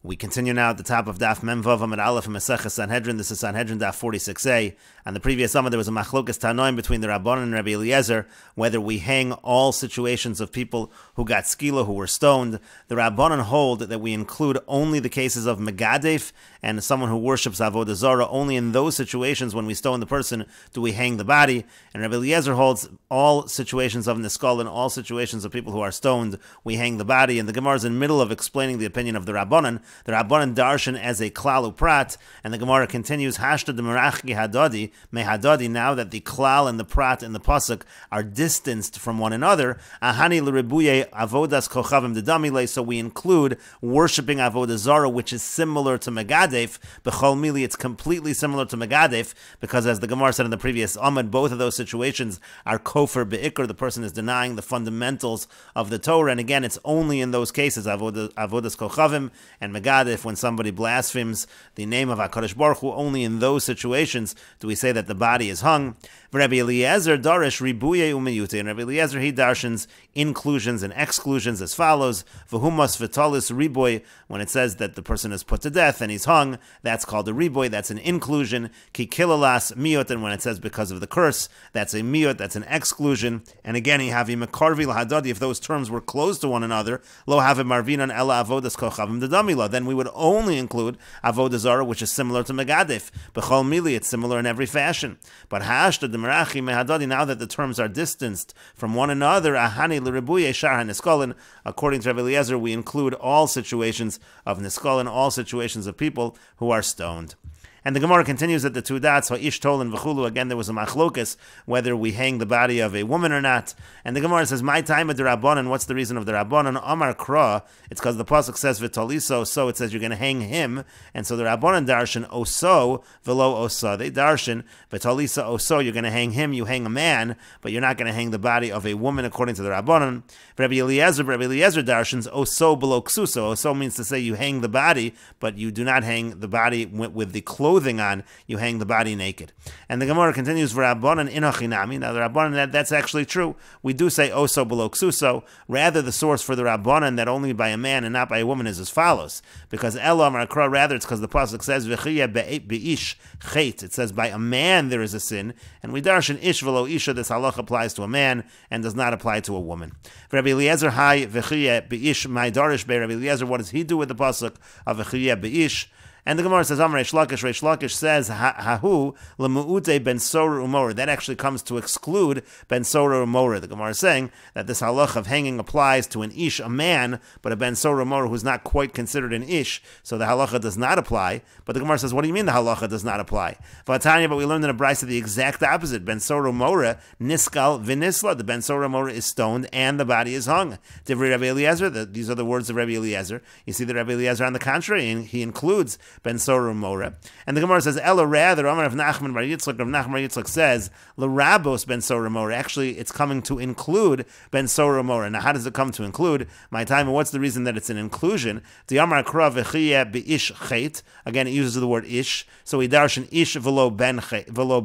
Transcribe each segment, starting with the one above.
We continue now at the top of Daf Memvav Amid Aleph and Meseches Sanhedrin. This is Sanhedrin Daf 46a. On the previous summer, there was a machlokas tanoim between the Rabbanan and Rabbi Eliezer, whether we hang all situations of people who got skila, who were stoned. The Rabbanan hold that we include only the cases of Megadef and someone who worships Avodah Zarah. Only in those situations when we stone the person do we hang the body. And Rabbi Eliezer holds all situations of Niskal and all situations of people who are stoned, we hang the body. And the Gemara is in the middle of explaining the opinion of the Rabbanan. The Rabbanan darshan as a klal uprat, and the Gemara continues, Hashta de merachki hadadi, mehadadi, now that the klal and the prat and the pasuk are distanced from one another, ahani l'ribuye avodas kochavim dedamile, so we include worshipping avodah zarah, which is similar to Megadef. B'chol mili, it's completely similar to Megadef, because as the Gemara said in the previous Amud, both of those situations are kofer be'ikr, the person is denying the fundamentals of the Torah, and again, it's only in those cases, avodas kochavim and Megadef, when somebody blasphemes the name of HaKadosh Baruch Hu, only in those situations do we say that the body is hung. Rabbi Eliezer darish ribuye umeyute, and Rabbi Eliezer he darshans inclusions and exclusions as follows: v'humas v'talis riboy, when it says that the person is put to death and he's hung, that's called a riboy, that's an inclusion. Ki kilalas miyot, and when it says because of the curse, that's a miyot, that's an exclusion. And again, he have imakarvi lahadadi, if those terms were close to one another, lo have marvinan ela avodas kochavim dedamila, then we would only include avodah zarah, which is similar to Megadef. B'chol mili, it's similar in every fashion. But hashta de merachi mehadadi, now that the terms are distanced from one another, ahani l'ribuye shar haniskolin, according to Rabbi Eliezer, we include all situations of niskolin, all situations of people who are stoned. And the Gemara continues at the two dots, Ha'ish Tolin V'chulu. Again, there was a machlokas whether we hang the body of a woman or not. And the Gemara says, my time of the Rabbanan, what's the reason of the Rabbanan? Amar Kra, it's because the pasuk says V'toliso, so it says you're going to hang him. And so the Rabbanan darshan Oso V'lo Osa. They darshan V'tolisa Oso, you're going to hang him, you hang a man, but you're not going to hang the body of a woman according to the Rabbanan. Rabbi Eliezer darshans Oso Below Ksuso. Oso means to say you hang the body, but you do not hang the body with the clothing on, you hang the body naked. And the Gemara continues, V'Rabbanan inachinami. Now the Rabbanan, that's actually true. We do say oso below ksuso. Rather, the source for the Rabbanan that only by a man and not by a woman is as follows. Because Elam Akra, rather it's because the pasuk says v'chiyah be'ish chet. It says by a man there is a sin, and we darshan ish v'lo isha. This halach applies to a man and does not apply to a woman. Rabbi Eliezer hai v'chiyah be'ish my darish be. Rabbi Eliezer, what does he do with the pasuk of v'chiyah be'ish? And the Gemara says, Amar Reish Lakish says, Hahu lemu'ute ben sora umora. That actually comes to exclude ben sora umora. The Gemara is saying that this halach of hanging applies to an ish, a man, but a ben sora umora who's not quite considered an ish, so the halacha does not apply. But the Gemara says, what do you mean the halacha does not apply? Vatanya, but we learned in a brisa the exact opposite. Ben sora umora, niskal v'nisla. The ben sora umora is stoned and the body is hung. Divrei Rabbi Eliezer, these are the words of Rabbi Eliezer. You see that Rabbi Eliezer, on the contrary, he includes ben sora umora. And the Gemara says, Ella rather, Amar of Nachman bar Yitzchak, Rav Nachman bar Yitzchak says, L'rabos ben sora umora. Actually, it's coming to include ben sora umora. Now, how does it come to include? My time, and what's the reason that it's an inclusion? The Amar Kra v'chiyah be'ish chet. Again, it uses the word ish. So we darshan ish v'lo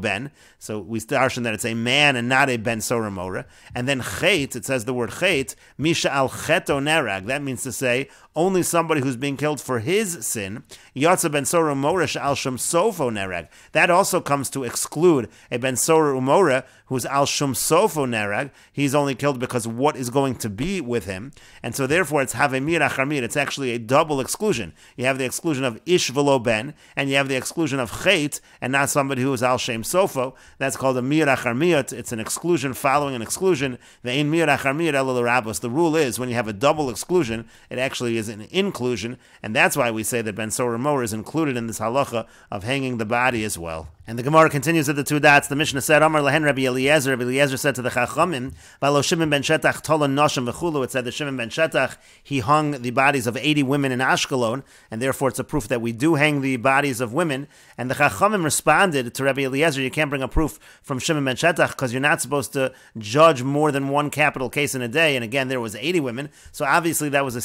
ben. So we darshan that it's a man and not a ben sora umora. And then chet, it says the word chet, misha al cheto nerag. That means to say, only somebody who's being killed for his sin. Yatsa ben sora umora al shum sofo nerag. That also comes to exclude a ben sora umora who's al shum sofo nerag. He's only killed because what is going to be with him, and so therefore it's have a mir achar mir. It's actually a double exclusion. You have the exclusion of ish v'lo ben, and you have the exclusion of chet, and not somebody who is al shem sofo. That's called a mir achar mir. It's an exclusion following an exclusion. The mir achar mir el l'rabos. The rule is when you have a double exclusion, it actually is an inclusion, and that's why we say that ben sora umora is included in this halacha of hanging the body as well. And the Gemara continues at the two dots. The Mishnah said, Amar lehen Rabbi Eliezer. Rabbi Eliezer said to the Chachamim, V'alo Shimon ben Shetach tolan noshim v'chulu. It said that Shimon ben Shetach, he hung the bodies of 80 women in Ashkelon, and therefore it's a proof that we do hang the bodies of women. And the Chachamim responded to Rabbi Eliezer, you can't bring a proof from Shimon ben Shetach because you're not supposed to judge more than one capital case in a day. And again, there was 80 women, so obviously that was a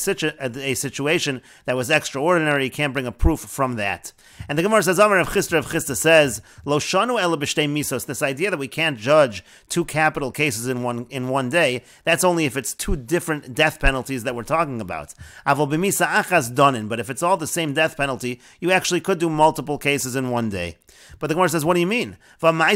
situation that was extraordinary. You can't bring a proof from that. And the Gemara says, Amar Rav Chisda says, Lo shanu ela b'shtei misos. This idea that we can't judge two capital cases in one day, that's only if it's two different death penalties that we're talking about. Avol b'misa achas donin. But if it's all the same death penalty, you actually could do multiple cases in one day. But the Gemara says, what do you mean? But the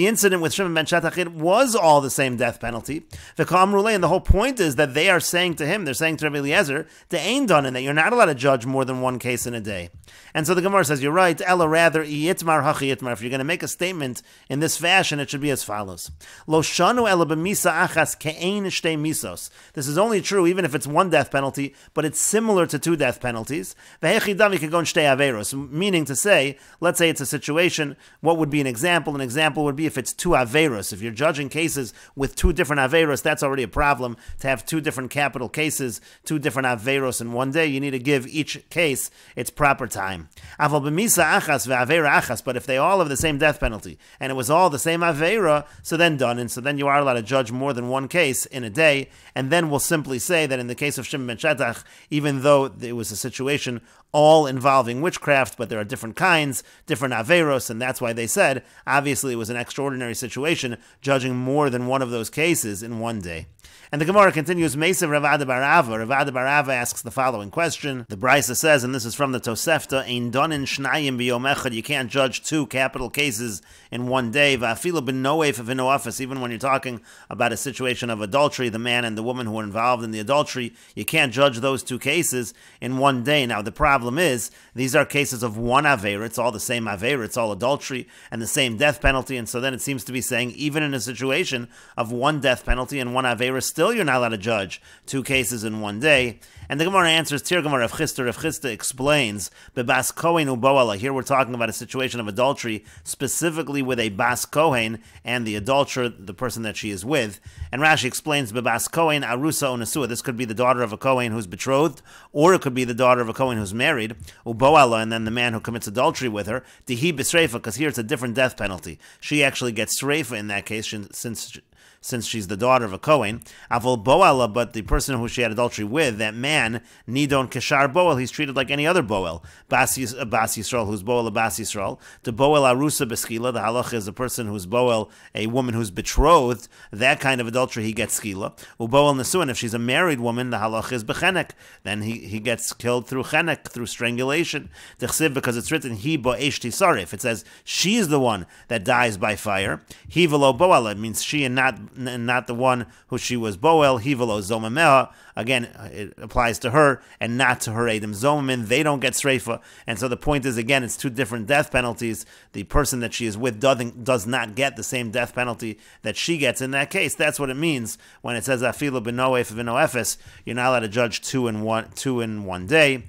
incident with Shimon ben Shetach, it was all the same death penalty. And the whole point is that they are saying to him, they're saying to Rabbi Eliezer, that you're not allowed to judge more than one case in a day. And so the Gemara says, you're right, Ella rather, yitmar hachi yitmar. If you're going to make a statement in this fashion, it should be as follows. Lo shanu ela b'misa achas ke'ein shtei misos. This is only true even if it's one death penalty, but it's similar to two death penalties. Ve'echidam yikagon shtei averos. Meaning to say, let's say it's a situation, what would be an example? An example would be if it's two averos. If you're judging cases with two different averos, that's already a problem. To have two different capital cases, two different averos in one day, you need to give each case its proper time. But if they all have the same death penalty, and it was all the same avera, so then done, and so then you are allowed to judge more than one case in a day, and then we'll simply say that in the case of Shimon ben Shetach, even though it was a situation all involving witchcraft, but there are different kinds, different averos, and that's why they said, obviously it was an extraordinary situation, judging more than one of those cases in one day. And the Gemara continues, Mesev Rav Ada bar Ava. Rav Ada bar Ava asks the following question. The Brisa says, and this is from the Tosefta, Ein donin shnayim b'yom echad. You can't judge two capital cases in one day. Va'afilu b'noef v'noafis. Even when you're talking about a situation of adultery, the man and the woman who are involved in the adultery, you can't judge those two cases in one day. Now, the problem is, these are cases of one aver. It's all the same aver. It's all adultery and the same death penalty. And so then it seems to be saying, even in a situation of one death penalty and one aver, still you're not allowed to judge two cases in one day. And the Gemara answers, Tir Gemara Rav Chisda explains, Bebas Kohen u'boala. Here we're talking about a situation of adultery, specifically with a Bas Kohen and the adulterer, the person that she is with. And Rashi explains, Bebas Kohen arusa onasua. This could be the daughter of a Kohen who's betrothed, or it could be the daughter of a Kohen who's married, u'boala, and then the man who commits adultery with her, Dihi b'sreifa, because here it's a different death penalty. She actually gets sreifa in that case, since she's the daughter of a Kohen. Avol boala, but the person who she had adultery with, that man, nidon keshar boel, he's treated like any other boel. Bas Yisrael, who's boel a Bas Yisrael. The boel arusa beskila, the halach is a person who's boel, a woman who's betrothed, that kind of adultery, he gets skila. Uboel nesuin, if she's a married woman, the halach is bechenek, then he gets killed through chenek, through strangulation. Dechsiv, because it's written, he bo'esh tisarif, it says, she's the one that dies by fire. He velo boel, it means she and not the one who she was boel, hivelo zomamea. Again, it applies to her and not to her Adam Zomamin. They don't get sreifa. And so the point is, again, it's two different death penalties. The person that she is with does not get the same death penalty that she gets in that case. That's what it means when it says afilu b'noef v'noefes. You're not allowed to judge two in one day.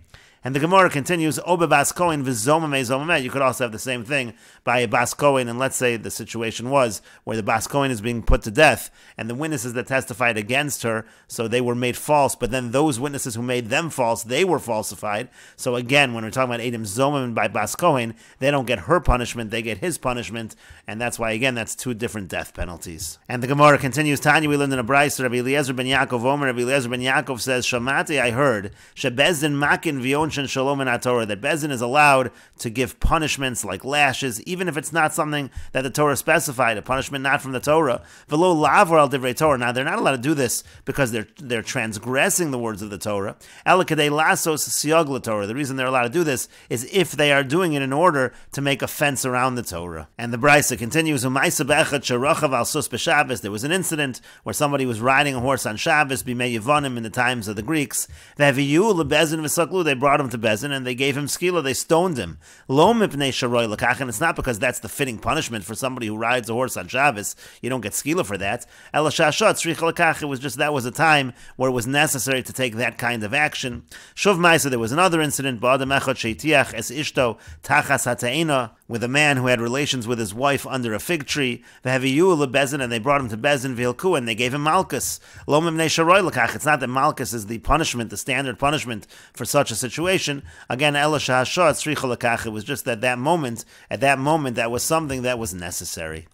And the Gemara continues, Obe Bas Kohen v'zomame zomame. You could also have the same thing by a Bas Kohen, and let's say the situation was where the Bas Kohen is being put to death, and the witnesses that testified against her, so they were made false, but then those witnesses who made them false, they were falsified. So again, when we're talking about Adam Zomam by Bas Kohen, they don't get her punishment, they get his punishment, and that's why, again, that's two different death penalties. And the Gemara continues, Tanya, we learned in a Brisa, Rabbi Eliezer ben Yaakov Omer, Rabbi Eliezer ben Yaakov says, Shamati, I heard, Shebezdin makin v'yon shalom in Torah, that Bezdin is allowed to give punishments like lashes, even if it's not something that the Torah specified, a punishment not from the Torah. V'lo lavar al divrei Torah. Now they're not allowed to do this because they're transgressing the words of the Torah. Elakadei lasos siog la-Torah. The reason they're allowed to do this is if they are doing it in order to make a fence around the Torah. And the Brisa continues, Umaysa be'echad sherochav al sus b'Shabbos. There was an incident where somebody was riding a horse on Shabbos, b'mei Yevonim, in the times of the Greeks. V'haviyu leBezdin v'saklu. They brought him to Bezdin and they gave him skila, they stoned him. Lo mipnei sharoy l'kach, and it's not because that's the fitting punishment for somebody who rides a horse on Shabbos. You don't get skila for that. Ela shashot tzrich l'kach, it was just that was a time where it was necessary to take that kind of action. Shuv ma'isa, there was another incident, ba'adam echad sheitiach es ishto tachas hata'ina, with a man who had relations with his wife under a fig tree. V'haviyu leBezdin, and they brought him to Bezdin v'hilku, and they gave him malchus. Lo mipnei sharoy l'kach, it's not that malchus is the punishment, the standard punishment for such a situation. Again, it was just at that moment, that was something that was necessary.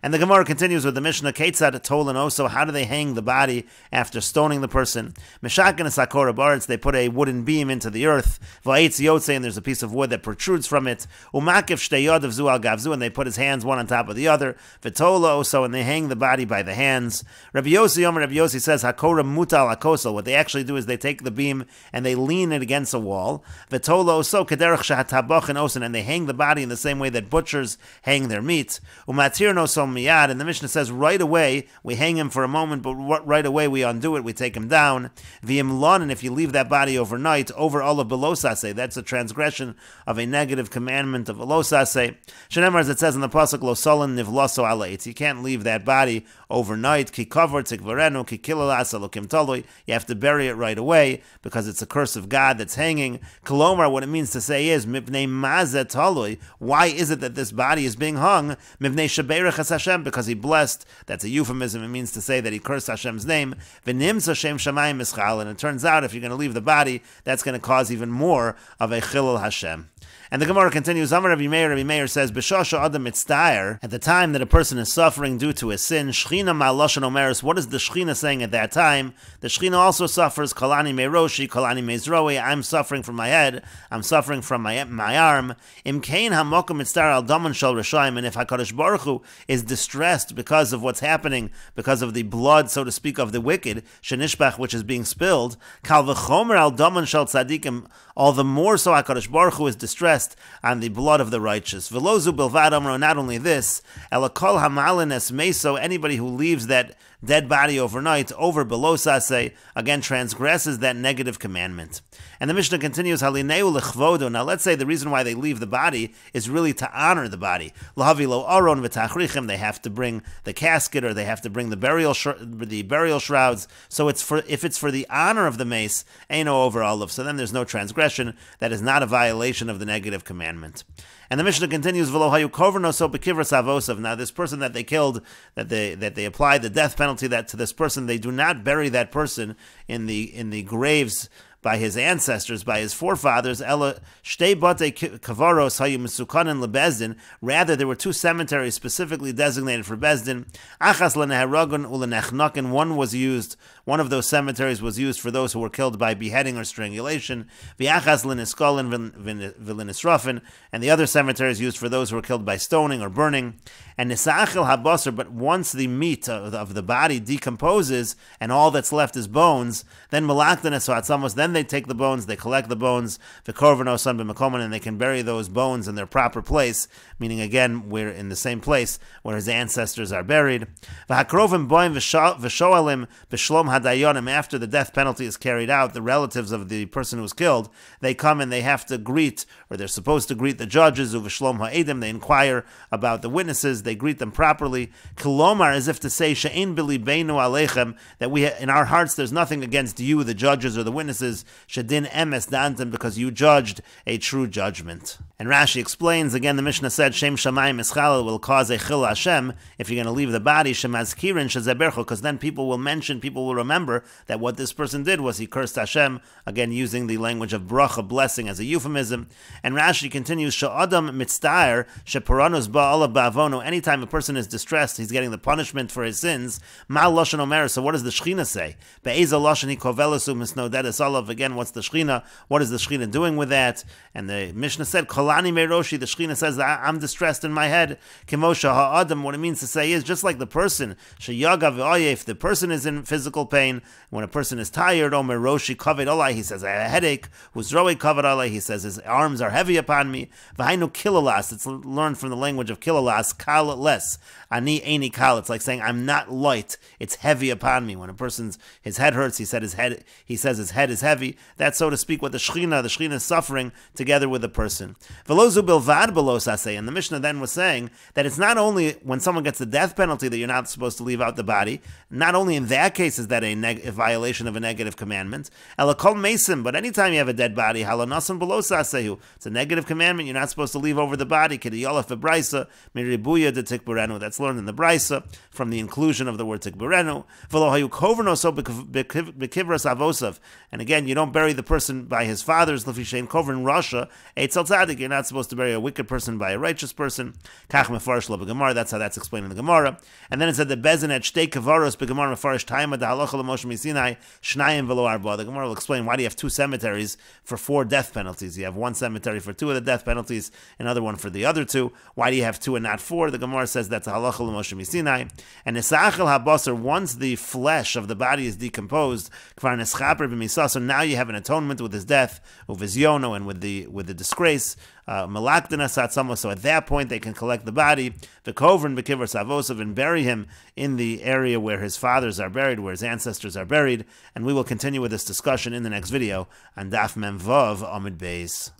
And the Gemara continues with the Mishnah, Ketzad Tolan Oso, how do they hang the body after stoning the person? Meshakin Sakora Baritz, they put a wooden beam into the earth, Va'etz Yotze, and there's a piece of wood that protrudes from it, Umakif Shteyod of Zu al Gavzu, and they put his hands one on top of the other, V'tola Oso, and they hang the body by the hands. Rabbi Yossi says, Hakora Mutal Akosel, what they actually do is they take the beam and they lean it against a wall, V'tola Oso, Kederach Shahatabach and Osen, and they hang the body in the same way that butchers hang their meat. Umatir no som miyad, and the Mishnah says right away we hang him for a moment, but right away we undo it, we take him down. V'im lon, and if you leave that body overnight, over all of belosase, that's a transgression of a negative commandment of belosase. Shenemar, as it says in the pasuk, lo solan nivloso aleit, you can't leave that body overnight. Ki cover tikvarenu ki kilalas alokim toloi, you have to bury it right away because it's a curse of God that's hanging. Kolomar, what it means to say is mipnei mazet toloi, why is it that this body is being hung? Mivnei shaberach es Hashem, because he blessed. That's a euphemism. It means to say that he cursed Hashem's name. V'nimsa shem shamayim mischal, and it turns out if you're going to leave the body, that's going to cause even more of a chilul Hashem. And the Gemara continues, Amar Rabbi Meir says, B'shasha adam mitzdayer, at the time that a person is suffering due to his sin, Shechina ma'loshan omeris, what is the Shechina saying at that time? The Shechina also suffers, Kalani me'roshi, Kalani me'zroi, I'm suffering from my head, I'm suffering from my arm. Imkein ha'mokum mitzdayer al daman shal reshayim, and if HaKadosh Baruch Hu is distressed because of what's happening, because of the blood, so to speak, of the wicked, shenishbach, which is being spilled, Kal v'chomer al daman shal tzadikim, all the more so HaKadosh Baruch Hu is distressed on the blood of the righteous. Velozu bilvad amro, not only this, elakol hamalines meso, anybody who leaves that dead body overnight, over below sase, again transgresses that negative commandment. And the Mishnah continues, Halineu lechvodo. Now let's say the reason why they leave the body is really to honor the body. Lahavi lo aron v'tachrichem, they have to bring the casket, or they have to bring the burial shrouds. So it's for, if it's for the honor of the mace, ain't no over olive. So then there's no transgression. That is not a violation of the negative commandment. And the Mishnah continues, V'lo hayu koverno so bekivras avosav. Now this person that they killed, that they applied the death penalty that to this person, they do not bury that person in the graves by his ancestors, by his forefathers. Ella shtei bate kavaros hayu mesukanen lebezdin. Rather, there were two cemeteries specifically designated for bezdin. Achas leneharagun ulenechnaken. One of those cemeteries was used for those who were killed by beheading or strangulation. V'achas leniskolin v'lenisrafin, and the other cemetery is used for those who were killed by stoning or burning. And nisachil habasar, but once the meat of the body decomposes and all that's left is bones, then malakdan esatzamos, then they take the bones, they collect the bones, v'korvano son b'makoman, and they can bury those bones in their proper place, meaning again, we're in the same place where his ancestors are buried. V'hakrovim boim v'shoalim b'shlom hadayonim, after the death penalty is carried out, the relatives of the person who was killed, they come and they have to greet, or they're supposed to greet the judges, v'shlom ha'edim, they inquire about the witnesses, they greet them properly. Kilomar, as if to say, she'ein b'libeinu aleichem, that we in our hearts there's nothing against you, the judges or the witnesses, shedin emes dantem, because you judged a true judgment. And Rashi explains, again, the Mishnah said, Shem shamayim eschalel will cause a chil Hashem, if you're going to leave the body, shemazkirin shezebercho, because then people will remember that what this person did was he cursed Hashem, again using the language of bracha, blessing, as a euphemism. And Rashi continues, she'adam mitzdayer, she'paranus ba'ala ba'avono, anytime a person is distressed, he's getting the punishment for his sins. Mal lashon omer, so what does the Shechina say? Be'eza lashon hi kovelesu misnodedes olav, again, what's the Shechina? What is the Shechina doing with that? And the Mishnah said, Kolani meroshi, the Shechina says, I'm distressed in my head. Kimosha ha'adam, what it means to say is, just like the person, sheyaga v'oyef, the person is in physical pain. When a person is tired, omer roshi kaved olai, he says, I have a headache. Huzroi kaved olai, he says, his arms are heavy upon me. V'hainu kilalas, it's learned from the language of kilalas, kal less. Ani eini kal, it's like saying, I'm not light, it's heavy upon me. When a person's, his head hurts, he says his head is heavy. That's, so to speak, what the Shechina is suffering together with the person. Velozu bilvad belosase, and the Mishnah then was saying that it's not only when someone gets the death penalty that you're not supposed to leave out the body, not only in that case is that a violation of a negative commandment, elakol mesim, but anytime you have a dead body, halanasan belosasehu, it's a negative commandment, you're not supposed to leave over the body, kidiyolaf bebraisa, miribuya de tikburenu, that's learned in the Braisa from the inclusion of the word tikburenu, velo hayu koverno so bekivras avosav, and again, again, you don't bury the person by his father's lefishein kover in Russia. Eitzel tzadik, you're not supposed to bury a wicked person by a righteous person. Kach mefarish lo b'gemara. That's how that's explained in the Gemara. And then it said the bezin et shtei kavaros b'gemara mefarish taima da halacha l'moshe misinai shnayim v'lo arba. The Gemara will explain why do you have two cemeteries for 4 death penalties. You have one cemetery for 2 of the death penalties, another one for the other 2. Why do you have 2 and not 4? The Gemara says that's a halacha l'moshe misinai. And nisachel habasar, once the flesh of the body is decomposed, kvar neschaper b'misah, so now you have an atonement with his death, with his yono, and with the disgrace. So at that point they can collect the body, the kovern b'kivar savosav, and bury him in the area where his fathers are buried, where his ancestors are buried. And we will continue with this discussion in the next video on Daf Mem Vav Amud Beis.